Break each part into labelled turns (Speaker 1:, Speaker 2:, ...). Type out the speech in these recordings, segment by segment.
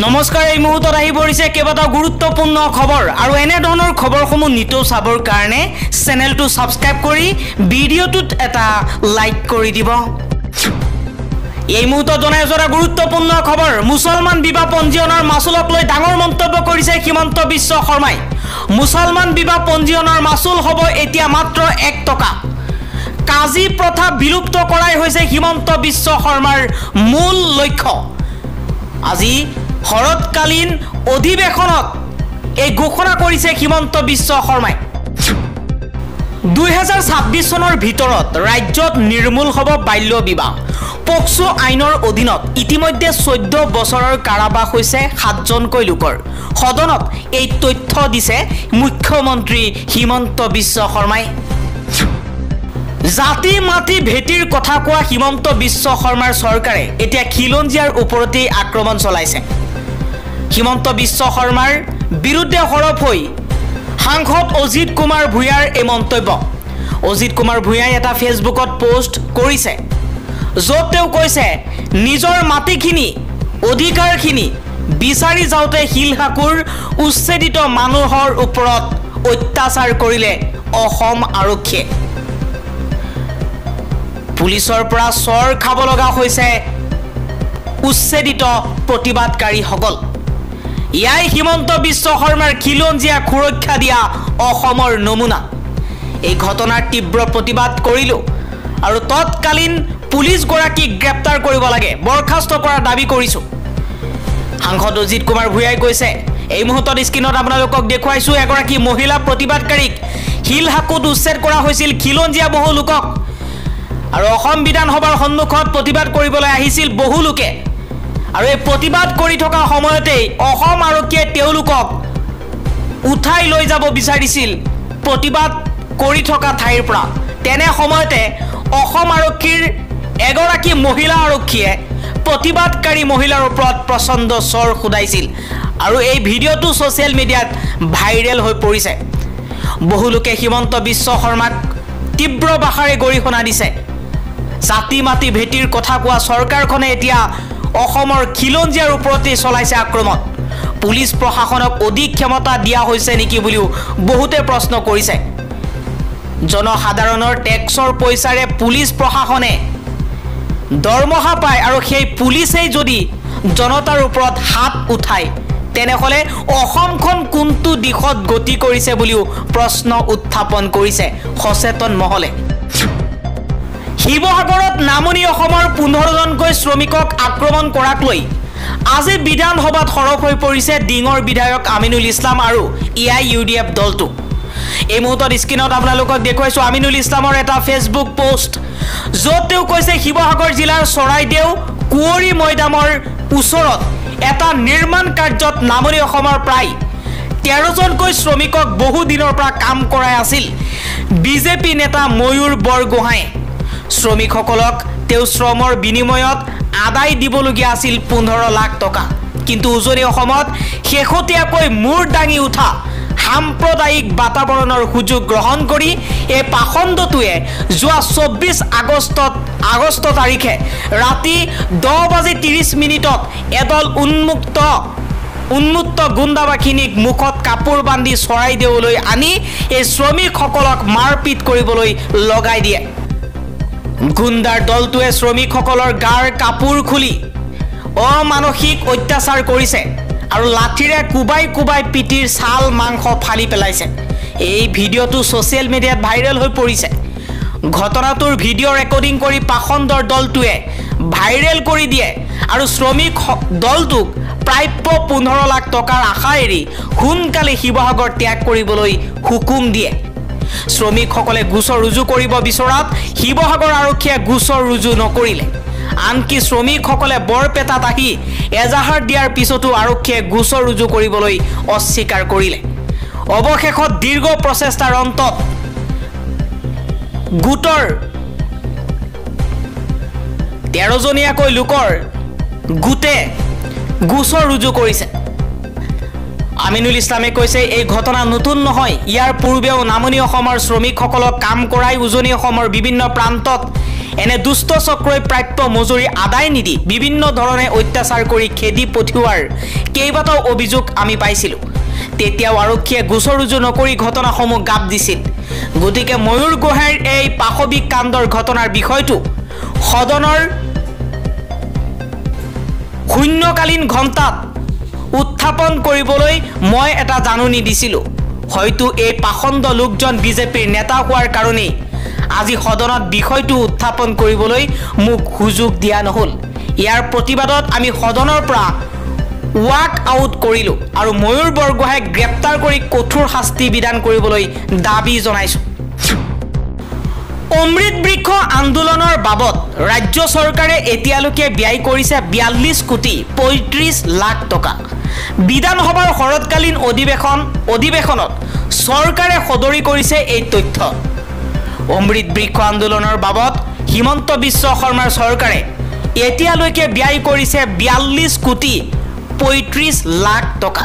Speaker 1: নমস্কাৰ এই মুহূৰ্তত আহি পৰিছে কেইবাটাও গুৰুত্বপূৰ্ণ খবৰ আৰু এনে ধৰণৰ খবৰসমূহ নিতৌ চাবৰ কাৰণে চেনেলটো সাবস্ক্ৰাইব কৰি ভিডিঅ'টোত এটা লাইক কৰি দিব। এই মুহূৰ্তত জনাই যোৱা গুৰুত্বপূৰ্ণ খবৰ মুছলমান বিবাহ পঞ্জীয়নৰ মাচুলক লৈ ডাঙৰ মন্তব্য কৰিছে হিমন্ত বিশ্ব শৰ্মাই। মুছলমান বিবাহ পঞ্জীয়নৰ মাচুল হ'ব এতিয়া মাত্ৰ 1 টকা। কাজী প্ৰথা বিলুপ্ত কৰাই হৈছে হিমন্ত বিশ্ব শৰ্মাৰ মূল লক্ষ্য। আজি শৰৎকালীন অধিৱেশনত এই ঘোষণা কৰিছে হিমন্ত বিশ্ব শৰ্মাই। 2026 চনৰ ভিতৰত ৰাজ্যত নিৰ্মূল হ'ব বাল্য বিবাহ। পক্সো আইনৰ অধীনত ইতিমধ্যে 14 বছৰৰ কাৰাবাস হৈছে 7জনকৈ লোকৰ। সদনত এই তথ্য দিছে মুখ্যমন্ত্ৰী হিমন্ত বিশ্ব শৰ্মাই। জাতি মাটি ভেটিৰ কথা কোৱা হিমন্ত বিশ্ব শৰ্মাৰ চৰকাৰে এতিয়া খিলঞ্জীয়াৰ ওপৰতে আক্ৰমণ চলাইছে। হিমন্ত বিশ্ব শৰ্মাৰ বিৰুদ্ধে সৰব হৈ সাংসদ অজিত কুমাৰ ভূঞাৰ এই মন্তব্য। অজিত কুমাৰ ভূঞাই এটা ফেচবুকত পোষ্ট কৰিছে, য'ত তেওঁ কৈছে নিজৰ মাটিখিনি অধিকাৰখিনি বিচাৰি যাওঁতে শিলহাকুৰ উচ্ছেদিত মানুহৰ ওপৰত অত্যাচাৰ কৰিলে অসম আৰক্ষীয়ে। পুলিচৰ পৰা চৰ খাব লগা হৈছে উচ্ছেদিত প্ৰতিবাদকাৰীসকল। ইয়াই হিমন্ত বিশ্ব শৰ্মাৰ খিলঞ্জীয়া সুৰক্ষা দিয়া অসমৰ নমুনা। এই ঘটনাৰ তীব্ৰ প্ৰতিবাদ কৰিলোঁ আৰু তৎকালীন পুলিচগৰাকীক গ্ৰেপ্তাৰ কৰিব লাগে, বৰখাস্ত কৰাৰ দাবী কৰিছোঁ। সাংসদ অজিত কুমাৰ ভূঞাই কৈছে, এই মুহূৰ্তত স্ক্ৰীণত আপোনালোকক দেখুৱাইছোঁ এগৰাকী মহিলা প্ৰতিবাদকাৰীক শিলহাকুত উচ্ছেদ কৰা হৈছিল খিলঞ্জীয়া বহু লোকক আৰু অসম বিধানসভাৰ সন্মুখত প্ৰতিবাদ কৰিবলৈ আহিছিল বহু লোকে। আৰু এই প্ৰতিবাদ কৰি থকা সময়তেই অসম আৰক্ষীয়ে তেওঁলোকক উঠাই লৈ যাব বিচাৰিছিল প্ৰতিবাদ কৰি থকা ঠাইৰ পৰা। তেনে সময়তে অসম আৰক্ষীৰ এগৰাকী মহিলা আৰক্ষীয়ে প্ৰতিবাদকাৰী মহিলাৰ ওপৰত প্ৰচণ্ড চৰ খুদাইছিল আৰু এই ভিডিঅ'টো ছ'চিয়েল মিডিয়াত ভাইৰেল হৈ পৰিছে। বহু লোকে হিমন্ত বিশ্ব শৰ্মাক তীব্ৰ ভাষাৰে গৰিহণা দিছে। জাতি মাটি ভেটিৰ কথা কোৱা চৰকাৰখনে এতিয়া অসমৰ খিলঞ্জীয়াৰ ওপৰতে চলাইছে আক্ৰমণ। পুলিচ প্ৰশাসনক অধিক ক্ষমতা দিয়া হৈছে নেকি বুলিও বহুতে প্ৰশ্ন কৰিছে। জনসাধাৰণৰ টেক্সৰ পইচাৰে পুলিচ প্ৰশাসনে দৰমহা পায় আৰু সেই পুলিচেই যদি জনতাৰ ওপৰত হাত উঠায় তেনেহ'লে অসমখন কোনটো দিশত গতি কৰিছে বুলিও প্ৰশ্ন উত্থাপন কৰিছে সচেতন মহলে। শিৱসাগৰত নামনি অসমৰ 15জনকৈ শ্ৰমিকক আক্ৰমণ কৰাক লৈ আজি বিধানসভাত সৰব হৈ পৰিছে ডিঙৰ বিধায়ক আমিনুল ইছলাম আৰু EIUDF দলটো। এই মুহূৰ্তত স্ক্ৰীণত আপোনালোকক দেখুৱাইছোঁ আমিনুল ইছলামৰ এটা ফেচবুক পোষ্ট, য'ত তেওঁ কৈছে শিৱসাগৰ জিলাৰ চৰাইদেউ কুঁৱৰী মৈদামৰ ওচৰত এটা নিৰ্মাণ কাৰ্যত নামনি অসমৰ প্ৰায় 13জনকৈ শ্ৰমিকক বহু দিনৰ পৰা কাম কৰাই আছিল বিজেপি নেতা ময়ূৰ বৰগোহাঁই। শ্ৰমিকসকলক তেওঁ শ্ৰমৰ বিনিময়ত আদায় দিবলগীয়া আছিল 15 লাখ টকা। কিন্তু উজনি অসমত শেহতীয়াকৈ মূৰ দাঙি উঠা সাম্প্ৰদায়িক বাতাবৰণৰ সুযোগ গ্ৰহণ কৰি এই পাখণ্ডটোৱে যোৱা 24 আগষ্ট তাৰিখে ৰাতি 10:30 এদল উন্মুক্ত গুণ্ডাবাহিনীক মুখত কাপোৰ বান্ধি চৰাইদেউলৈ আনি এই শ্ৰমিকসকলক মাৰপিট কৰিবলৈ লগাই দিয়ে। গুণ্ডাৰ দলটোৱে শ্ৰমিকসকলৰ গাৰ কাপোৰ খুলি অমানসিক অত্যাচাৰ কৰিছে আৰু লাঠিৰে কোবাই কোবাই পিঠিৰ ছাল মাংস ফালি পেলাইছে। এই ভিডিঅ'টো ছ'চিয়েল মিডিয়াত ভাইৰেল হৈ পৰিছে। ঘটনাটোৰ ভিডিঅ' ৰেকৰ্ডিং কৰি পাখণ্ডৰ দলটোৱে ভাইৰেল কৰি দিয়ে আৰু শ্ৰমিক দলটোক প্ৰাপ্য 15 লাখ টকাৰ আশা এৰি সোনকালে শিৱসাগৰ ত্যাগ কৰিবলৈ হুকুম দিয়ে। শ্ৰমিকসকলে গোচৰ ৰুজু কৰিব বিচৰাত শিৱসাগৰ আৰক্ষীয়ে গোচৰ ৰুজু নকৰিলে। আনকি শ্ৰমিকসকলে বৰপেটাত আহি এজাহাৰ দিয়াৰ পিছতো আৰক্ষীয়ে গোচৰ ৰুজু কৰিবলৈ অস্বীকাৰ কৰিলে। অৱশেষত দীৰ্ঘ প্ৰচেষ্টাৰ অন্তত গোটৰ 13জনীয়াকৈ লোকৰ গোটে গোচৰ ৰুজু কৰিছে। আমিনুল ইছলামে কৈছে এই ঘটনা নতুন নহয়। ইয়াৰ পূৰ্বেও নামনি অসমৰ শ্ৰমিকসকলক কাম কৰাই উজনি অসমৰ বিভিন্ন প্ৰান্তত এনে দুষ্ট চক্ৰই প্ৰাপ্য মজুৰি আদায় নিদি বিভিন্ন ধৰণে অত্যাচাৰ কৰি খেদি পঠিওৱাৰ কেইবাটাও অভিযোগ আমি পাইছিলোঁ। তেতিয়াও আৰক্ষীয়ে গোচৰ ৰুজু নকৰি ঘটনাসমূহ গাপ দিছিল। গতিকে ময়ূৰ গোহাঁইৰ এই পাশবিক কাণ্ডৰ ঘটনাৰ বিষয়টো সদনৰ শূন্যকালীন ঘণ্টাত উত্থাপন কৰিবলৈ মই এটা জাননী দিছিলোঁ। হয়তো এই পাখণ্ড লোকজন বিজেপিৰ নেতা হোৱাৰ কাৰণেই আজি সদনত বিষয়টো উত্থাপন কৰিবলৈ মোক সুযোগ দিয়া নহ'ল। ইয়াৰ প্ৰতিবাদত আমি সদনৰ পৰা ৱাক আউট কৰিলোঁ আৰু ময়ূৰ বৰগোহাঁইক গ্ৰেপ্তাৰ কৰি কঠোৰ শাস্তি বিধান কৰিবলৈ দাবী জনাইছোঁ। অমৃত বৃক্ষ আন্দোলনৰ বাবদ ৰাজ্য চৰকাৰে এতিয়ালৈকে ব্যয় কৰিছে 42 কোটি 35 লাখ টকা। বিধানসভাৰ শৰৎকালীন অধিৱেশনত চৰকাৰে সদৰি কৰিছে এই তথ্য। অমৃত বৃক্ষ আন্দোলনৰ বাবদ হিমন্ত বিশ্ব শৰ্মাৰ চৰকাৰে এতিয়ালৈকে ব্যয় কৰিছে 42 কোটি 35 লাখ টকা।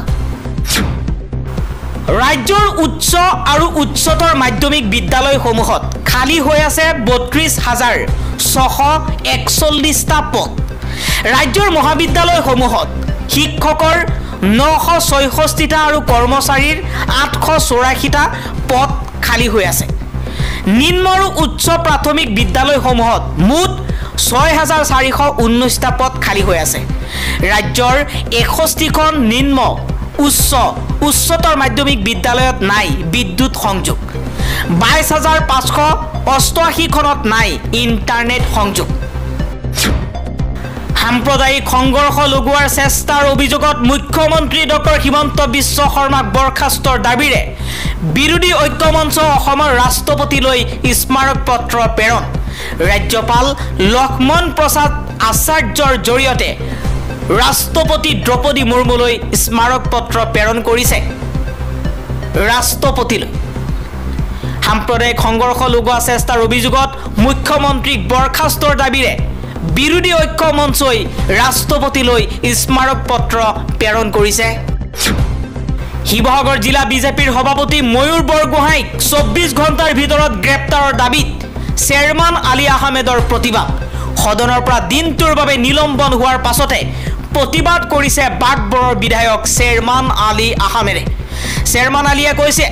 Speaker 1: ৰাজ্যৰ উচ্চ আৰু উচ্চতৰ মাধ্যমিক বিদ্যালয়সমূহত খালী হৈ আছে 32,641টা পদ। ৰাজ্যৰ মহাবিদ্যালয়সমূহত শিক্ষকৰ 966টা আৰু কৰ্মচাৰীৰ 884টা পদ খালী হৈ আছে। নিম্ন আৰু উচ্চ প্ৰাথমিক বিদ্যালয়সমূহত মুঠ 6,419টা পদ খালী হৈ আছে। ৰাজ্যৰ 61খন নিম্ন উচ্চতৰ মাধ্যমিক বিদ্যালয়ত নাই বিদ্যুৎ সংযোগ। 22,588খনত নাই ইণ্টাৰনেট সংযোগ। সাম্প্ৰদায়িক সংঘৰ্ষ লগোৱাৰ চেষ্টাৰ অভিযোগত মুখ্যমন্ত্ৰী ডক্টৰ হিমন্ত বিশ্ব শৰ্মাক বৰ্খাস্তৰ দাবীৰে বিৰোধী ঐক্য মঞ্চ অসমৰ ৰাষ্ট্ৰপতিলৈ স্মাৰক পত্ৰ প্ৰেৰণ। ৰাজ্যপাল লক্ষ্মণ প্ৰসাদ আচাৰ্যৰ জৰিয়তে ৰাষ্ট্ৰপতি দ্ৰৌপদী মুৰ্মুলৈ স্মাৰক পত্ৰ প্ৰেৰণ কৰিছে ৰাষ্ট্ৰপতিলৈ। সাম্প্ৰদায়িক সংঘৰ্ষ লগোৱা চেষ্টাৰ অভিযোগত মুখ্যমন্ত্ৰীক বৰ্খাস্তৰ দাবীৰে বিৰোধী ঐক্য মঞ্চই ৰাষ্ট্ৰপতিলৈ স্মাৰক পত্ৰ প্ৰেৰণ কৰিছে। শিৱসাগৰ জিলা বিজেপিৰ সভাপতি ময়ূৰ বৰগোহাঁইক 24 ঘণ্টাৰ ভিতৰত গ্ৰেপ্তাৰৰ দাবীত চেয়াৰমান আলী আহমেদৰ প্ৰতিবাদ। সদনৰ পৰা দিনটোৰ বাবে নিলম্বন হোৱাৰ পাছতে প্ৰতিবাদ কৰিছে বাগবৰৰ বিধায়ক চেয়াৰমান আলী আহমেদে। চেয়াৰমান আলীয়ে কৈছে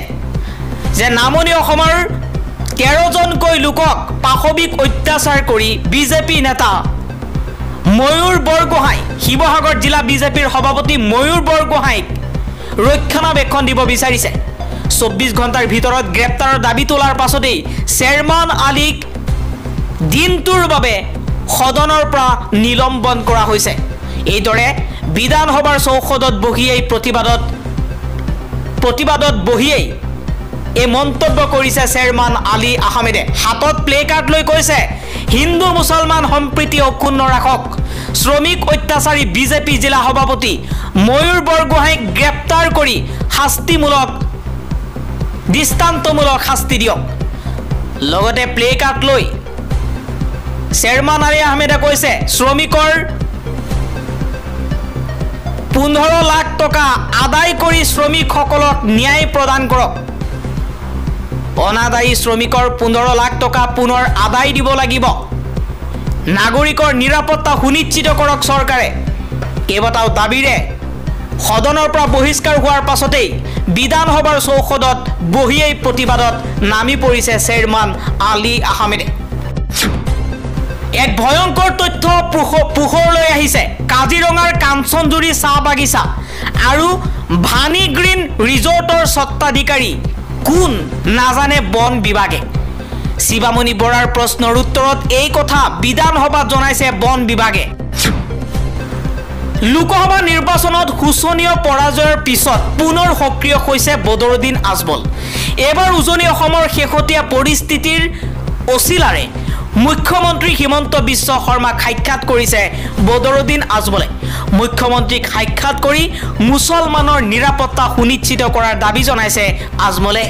Speaker 1: যে নামনি অসমৰ 13জনকৈ লোকক পাশবিক অত্যাচাৰ কৰি বিজেপি নেতা ময়ূৰ বৰগোহাঁই শিৱসাগৰ জিলা বিজেপিৰ সভাপতি ময়ূৰ বৰগোহাঁইক ৰক্ষণাবেক্ষণ দিব বিচাৰিছে। 24 ঘণ্টাৰ ভিতৰত গ্ৰেপ্তাৰৰ দাবী তোলাৰ পাছতেই চেয়াৰমান আলীক দিনটোৰ বাবে সদনৰ পৰা নিলম্বন কৰা হৈছে। এইদৰে বিধানসভাৰ চৌহদত বহিয়েই প্ৰতিবাদত বহিয়েই এই মন্তব্য কৰিছে চেয়াৰমান আলী আহমেদে। হাতত প্লে কাৰ্ড লৈ কৈছে হিন্দু মুছলমান সম্প্ৰীতি অক্ষুণ্ণ ৰাখক। শ্ৰমিক অত্যাচাৰী বিজেপি জিলা সভাপতি ময়ূৰ বৰগোহাঁইক গ্ৰেপ্তাৰ কৰি দৃষ্টান্তমূলক শাস্তি দিয়ক। লগতে প্লে কাৰ্ড লৈ চেয়াৰমান আলী আহমেদে কৈছে শ্ৰমিকৰ 15 লাখ টকা আদায় কৰি শ্ৰমিকসকলক ন্যায় প্ৰদান কৰক। অনাদায়ী শ্ৰমিকৰ 15 লাখ টকা পুনৰ আদায় দিব লাগিব। নাগৰিকৰ নিৰাপত্তা সুনিশ্চিত কৰক চৰকাৰে। কেইবাটাও দাবীৰে সদনৰ পৰা বহিষ্কাৰ হোৱাৰ পাছতেই বিধানসভাৰ চৌহদত বহিয়েই প্ৰতিবাদত নামি পৰিছে চেয়াৰমান আলী আহমেদে। এক ভয়ংকৰ তথ্য পোহৰলৈ আহিছে। কাজিৰঙাৰ কাঞ্চনজুৰি চাহ বাগিচা আৰু ভানী গ্ৰীণ ৰিজৰ্টৰ স্বত্বাধিকাৰী কোন নাজানে বন বিভাগে। শিৱামণি বৰাৰ প্ৰশ্নৰ উত্তৰত এই কথা বিধানসভাত জনাইছে বন বিভাগে। লোকসভা নিৰ্বাচনত শোচনীয় পৰাজয়ৰ পিছত পুনৰ সক্ৰিয় হৈছে বদৰুদ্দিন আজমল। এবাৰ উজনি অসমৰ শেহতীয়া পৰিস্থিতিৰ অচিলাৰে মুখ্যমন্ত্ৰী হিমন্ত বিশ্ব শৰ্মাক সাক্ষাৎ কৰিছে বদৰুদ্দিন আজমলে। মুখ্যমন্ত্ৰীক সাক্ষাৎ কৰি মুছলমানৰ নিৰাপত্তা সুনিশ্চিত কৰাৰ দাবী জনাইছে আজমলে।